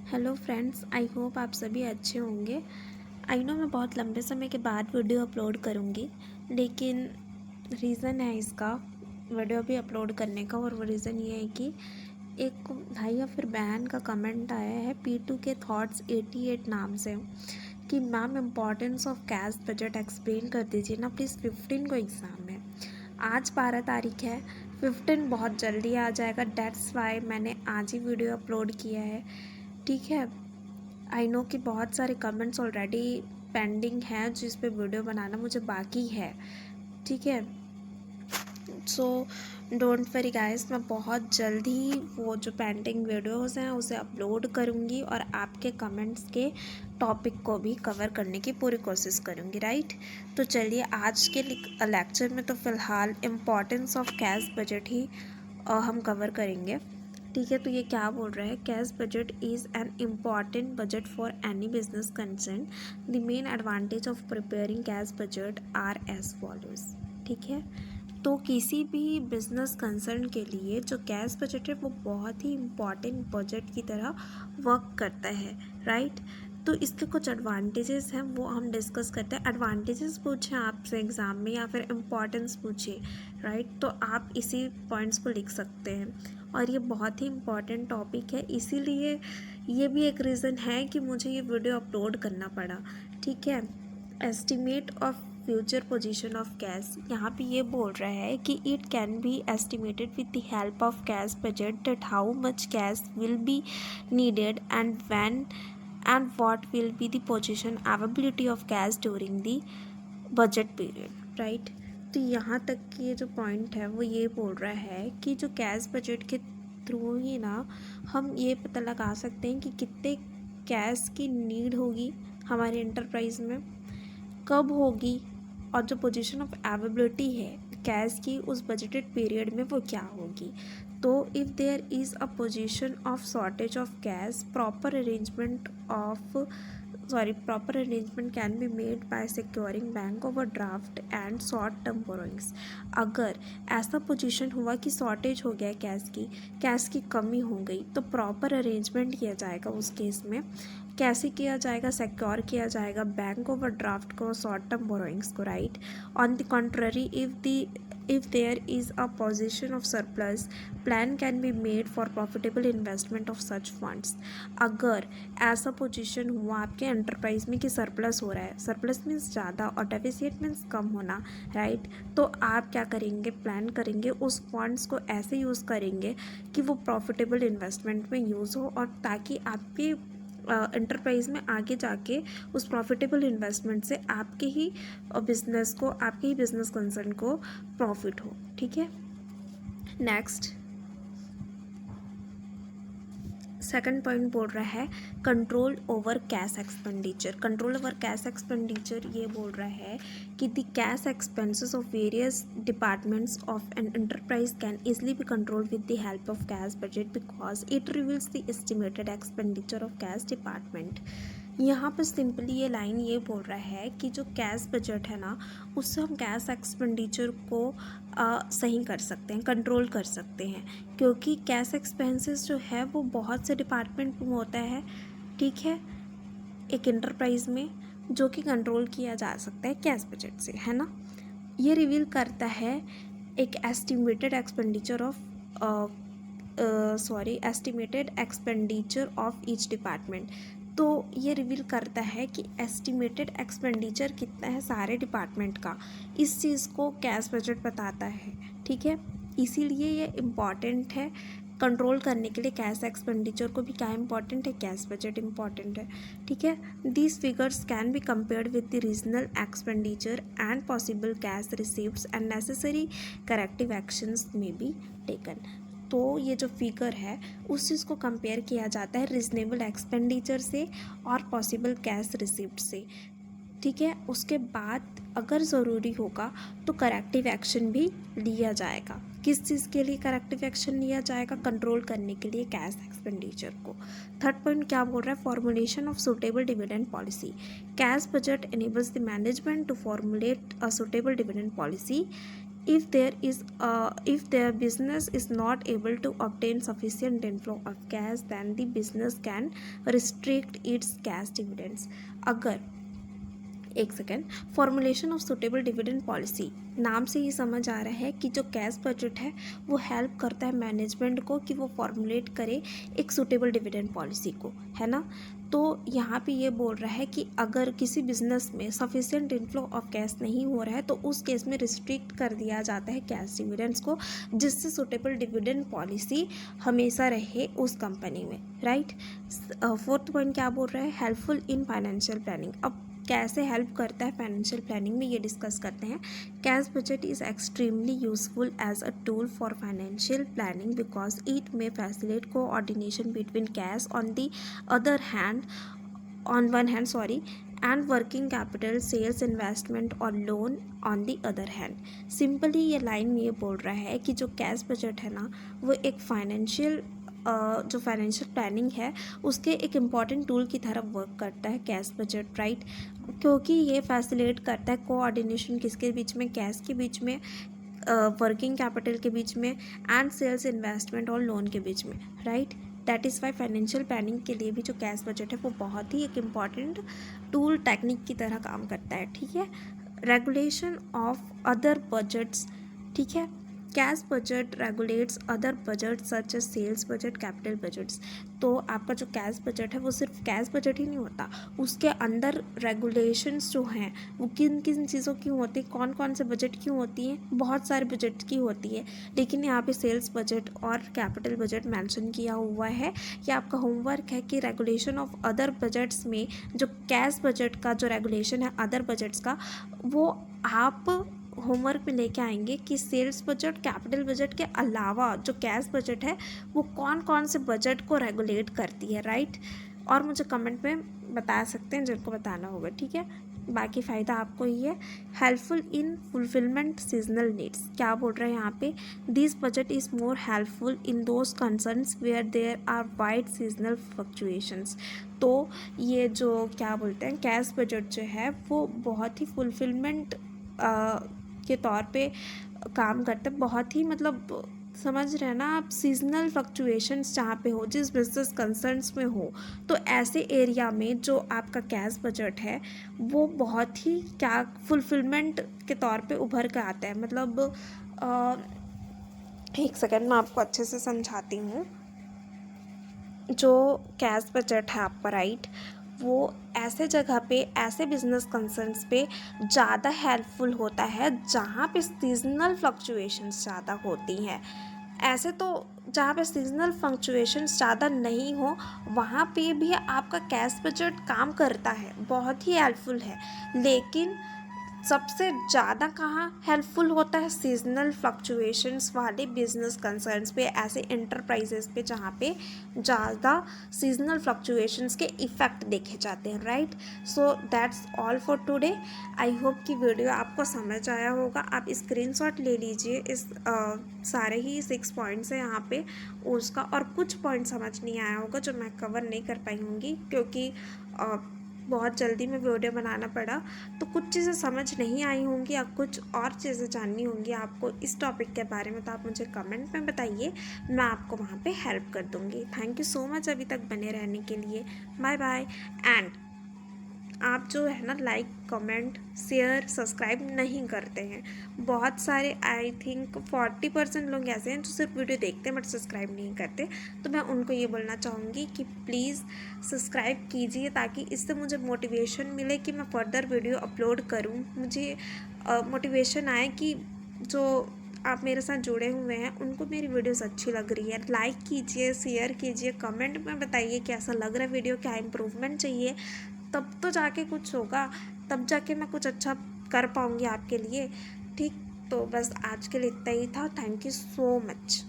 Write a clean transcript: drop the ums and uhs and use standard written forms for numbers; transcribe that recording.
Hello friends, I hope आप सभी अच्छे होंगे। आई नो मैं बहुत लंबे समय के बाद वीडियो अपलोड करूँगी, लेकिन रीज़न है इसका वीडियो भी अपलोड करने का, और वो रीज़न ये है कि एक भाई या फिर बहन का कमेंट आया है P2 के थॉट्स 88 नाम से कि ma'am importance of cash budget explain कर दीजिए ना प्लीज़, 15 को एग्ज़ाम है। आज 12 तारीख है, 15 बहुत जल्दी आ जाएगा। डेट्स वाई मैंने आज ही वीडियो अपलोड किया है। ठीक है, आई नो कि बहुत सारे कमेंट्स ऑलरेडी पेंडिंग हैं जिस पे वीडियो बनाना मुझे बाकी है। ठीक है, सो डोंट वरी गाइस, मैं बहुत जल्द ही वो जो पेंडिंग वीडियोस हैं उसे अपलोड करूँगी और आपके कमेंट्स के टॉपिक को भी कवर करने की पूरी कोशिश करूँगी। राइट, तो चलिए आज के लेक्चर में तो फ़िलहाल इम्पॉर्टेंस ऑफ कैश बजट ही हम कवर करेंगे। ठीक है, तो ये क्या बोल रहा है, cash budget is an important budget for any business concern. The main advantage of preparing cash budget are as follows. ठीक है, तो किसी भी बिजनेस कंसर्न के लिए जो कैश बजट है वो बहुत ही इम्पॉर्टेंट बजट की तरह वर्क करता है। राइट, तो इसके कुछ एडवांटेजेस हैं वो हम डिस्कस करते हैं। एडवांटेजेस पूछें आपसे एग्ज़ाम में या फिर इम्पॉर्टेंस पूछे, राइट, तो आप इसी पॉइंट्स को लिख सकते हैं। और ये बहुत ही इम्पॉर्टेंट टॉपिक है, इसीलिए ये भी एक रीज़न है कि मुझे ये वीडियो अपलोड करना पड़ा। ठीक है, estimate of future position of cash, यहाँ पे ये बोल रहा है कि it can be estimated with the help of cash budget that how much cash will be needed and when and what will be the position availability of cash during the budget period. Right, तो यहाँ तक कि ये जो point है वो ये बोल रहा है कि जो कैश बजट के थ्रू ही ना हम ये पता लगा सकते हैं कि कितने कैश की नीड होगी हमारे एंटरप्राइज में, कब होगी, और जो पोजीशन ऑफ अवेलेबिलिटी है कैश की उस बजटेड पीरियड में वो क्या होगी। तो if there is a position of shortage of cash, proper arrangement can be made by securing bank overdraft and short term borrowings। अगर ऐसा पोजीशन हुआ कि शॉर्टेज हो गया कैश की कमी हो गई, तो प्रॉपर अरेंजमेंट किया जाएगा उस केस में। कैसे किया जाएगा, सिक्योर किया जाएगा बैंक ओवरड्राफ्ट को, शॉर्ट टर्म बोरोइंग्स को। Right, on the contrary if there is a position of surplus, plan can be made for profitable investment of such funds। अगर ऐसा पोजीशन हुआ आपके एंटरप्राइज में कि सरप्लस हो रहा है, सरप्लस मीन्स ज़्यादा और डेफिसिट मीन्स कम होना। राइट, तो आप क्या करेंगे, प्लान करेंगे उस फंड्स को ऐसे यूज़ करेंगे कि वो प्रॉफिटेबल इन्वेस्टमेंट में यूज़ हो, और ताकि आपके एंटरप्राइज में आगे जाके उस प्रॉफिटेबल इन्वेस्टमेंट से आपके ही बिजनेस कंसर्न को प्रॉफिट हो। ठीक है, नेक्स्ट सेकंड पॉइंट बोल रहा है control over cash expenditure. Control over cash expenditure ये बोल रहा है कि the cash expenses of various departments of an enterprise can easily B control with the help of cash budget because it reveals the estimated expenditure of cash department. यहाँ पर simply ये line ये बोल रहा है कि जो कैश बजट है ना, उससे हम कैश एक्सपेंडिचर को सही कर सकते हैं, कंट्रोल कर सकते हैं, क्योंकि कैश एक्सपेंसेस जो है वो बहुत से डिपार्टमेंट में होता है। ठीक है, एक एंटरप्राइज में, जो कि कंट्रोल किया जा सकता है कैश बजट से, है ना। ये रिवील करता है एक estimated expenditure of each department. तो ये रिवील करता है कि एस्टिमेटेड एक्सपेंडिचर कितना है सारे डिपार्टमेंट का, इस चीज़ को कैश बजट बताता है। ठीक है, इसीलिए ये इम्पॉर्टेंट है कंट्रोल करने के लिए। कैश एक्सपेंडिचर को भी क्या इंपॉर्टेंट है, कैश बजट इंपॉर्टेंट है। ठीक है, these figures can be compared with the regional expenditure and possible cash receives and necessary corrective actions में बी टेकन। तो ये जो फिगर है उस चीज़ को कंपेयर किया जाता है रीजनेबल एक्सपेंडिचर से और पॉसिबल कैश रिसीप्ट से। ठीक है, उसके बाद अगर ज़रूरी होगा तो करेक्टिव एक्शन भी लिया जाएगा। किस चीज़ के लिए करेक्टिव एक्शन लिया जाएगा, कंट्रोल करने के लिए कैश एक्सपेंडिचर को। थर्ड पॉइंट क्या बोल रहा है, formulation of suitable dividend policy. Cash budget enables the management to formulate a suitable dividend policy if their business is not able to obtain sufficient inflow of cash, then the business can restrict its cash dividends. अगर एक second, formulation of suitable dividend policy, नाम से ही समझ आ रहा है कि जो cash budget है वो हेल्प करता है मैनेजमेंट को कि वो फॉर्मुलेट करे एक सुटेबल डिविडेंड पॉलिसी को, है ना। तो यहाँ पे ये बोल रहा है कि अगर किसी बिजनेस में सफिशिएंट इनफ्लो ऑफ कैश नहीं हो रहा है तो उस केस में रिस्ट्रिक्ट कर दिया जाता है कैश डिविडेंड्स को, जिससे सुटेबल डिविडेंड पॉलिसी हमेशा रहे उस कंपनी में, राइट। फोर्थ पॉइंट क्या बोल रहा है, हेल्पफुल इन फाइनेंशियल प्लानिंग। अब कैसे हेल्प करता है फाइनेंशियल प्लानिंग में, ये डिस्कस करते हैं। Cash budget is extremely useful as a tool for financial planning because it may facilitate coordination between cash on one hand and working capital, sales, investment और loan on the other hand. Simply ये line में ये बोल रहा है कि जो cash budget है ना वो एक जो फाइनेंशियल प्लानिंग है उसके एक इम्पॉर्टेंट टूल की तरह वर्क करता है कैश बजट, राइट। क्योंकि ये फैसिलिटेट करता है कोऑर्डिनेशन किसके बीच में, कैश के बीच में, वर्किंग कैपिटल के बीच में एंड सेल्स, इन्वेस्टमेंट और लोन के बीच में, right. That is why financial planning के लिए भी जो कैश बजट है वो बहुत ही एक इम्पॉर्टेंट टूल टेक्निक की तरह काम करता है, ठीक है। रेगुलेशन ऑफ अदर बजट्स, ठीक है। Cash budget regulates other budget such as sales budget, capital budgets. तो आपका जो कैश बजट है वो सिर्फ कैश बजट ही नहीं होता, उसके अंदर रेगुलेशंस जो हैं वो किन किन चीज़ों की होती है, कौन कौन से बजट की होती हैं, बहुत सारे बजट की होती है। लेकिन यहाँ पे सेल्स बजट और कैपिटल बजट मेंशन किया हुआ है। ये आपका होमवर्क है कि रेगुलेशन ऑफ अदर बजट्स में जो कैश बजट का जो रेगुलेशन है अदर बजट्स का, वो आप होमवर्क में लेके आएंगे कि सेल्स बजट, कैपिटल बजट के अलावा जो कैश बजट है वो कौन कौन से बजट को रेगुलेट करती है, राइट। और मुझे कमेंट में बता सकते हैं जिनको बताना होगा, ठीक है। बाकी फ़ायदा आपको ही है। Helpful in fulfilment seasonal needs, क्या बोल रहे हैं यहाँ पे, this budget is more helpful in those concerns where there are wide seasonal fluctuations. तो ये जो क्या बोलते हैं कैश बजट जो है वो बहुत ही फुलफिलमेंट के तौर पे काम करते हैं, बहुत ही मतलब समझ रहे हैं ना आप, सीजनल फ्लक्चुएशंस जहाँ पे हो, जिस बिजनेस कंसर्न्स में हो, तो ऐसे एरिया में जो आपका कैश बजट है वो बहुत ही क्या फुलफिलमेंट के तौर पे उभर कर आता है। मतलब एक सेकंड मैं आपको अच्छे से समझाती हूँ। जो कैश बजट है आपका, राइट, वो ऐसे जगह पे, ऐसे बिजनेस कंसर्न्स पे ज़्यादा हेल्पफुल होता है जहाँ पे सीजनल फ्लक्चुएशंस ज़्यादा होती हैं। ऐसे तो जहाँ पे सीजनल फ्लक्चुएशंस ज़्यादा नहीं हो वहाँ पे भी आपका कैश बजट काम करता है, बहुत ही हेल्पफुल है। लेकिन सबसे ज़्यादा कहाँ हेल्पफुल होता है, सीजनल फ्लक्चुएशंस वाले बिजनेस कंसर्न्स पे, ऐसे एंटरप्राइजेस पे जहाँ पे ज़्यादा सीजनल फ्लक्चुएशंस के इफ़ेक्ट देखे जाते हैं, right. So that's all for today. I hope कि वीडियो आपको समझ आया होगा। आप स्क्रीनशॉट ले लीजिए, इस सारे ही 6 पॉइंट्स हैं यहाँ पे उसका, और कुछ पॉइंट समझ नहीं आया होगा जो मैं कवर नहीं कर पाई होंगी क्योंकि बहुत जल्दी में वीडियो बनाना पड़ा, तो कुछ चीज़ें समझ नहीं आई होंगी या कुछ और चीज़ें जाननी होंगी आपको इस टॉपिक के बारे में, तो आप मुझे कमेंट में बताइए, मैं आपको वहाँ पे हेल्प कर दूँगी। थैंक यू सो मच अभी तक बने रहने के लिए। Bye bye. एंड आप जो है ना लाइक, कमेंट, शेयर, सब्सक्राइब नहीं करते हैं। बहुत सारे आई थिंक 40% लोग ऐसे हैं जो सिर्फ वीडियो देखते हैं बट सब्सक्राइब नहीं करते। तो मैं उनको ये बोलना चाहूँगी कि प्लीज़ सब्सक्राइब कीजिए ताकि इससे मुझे मोटिवेशन मिले कि मैं फर्दर वीडियो अपलोड करूँ। मुझे मोटिवेशन आए कि जो आप मेरे साथ जुड़े हुए हैं उनको मेरी वीडियोस अच्छी लग रही है। लाइक कीजिए, शेयर कीजिए, कमेंट में बताइए कैसा लग रहा है वीडियो, क्या इम्प्रूवमेंट चाहिए, तब तो जाके कुछ होगा, तब जाके मैं कुछ अच्छा कर पाऊँगी आपके लिए, ठीक। तो बस आज के लिए इतना ही था। Thank you so much.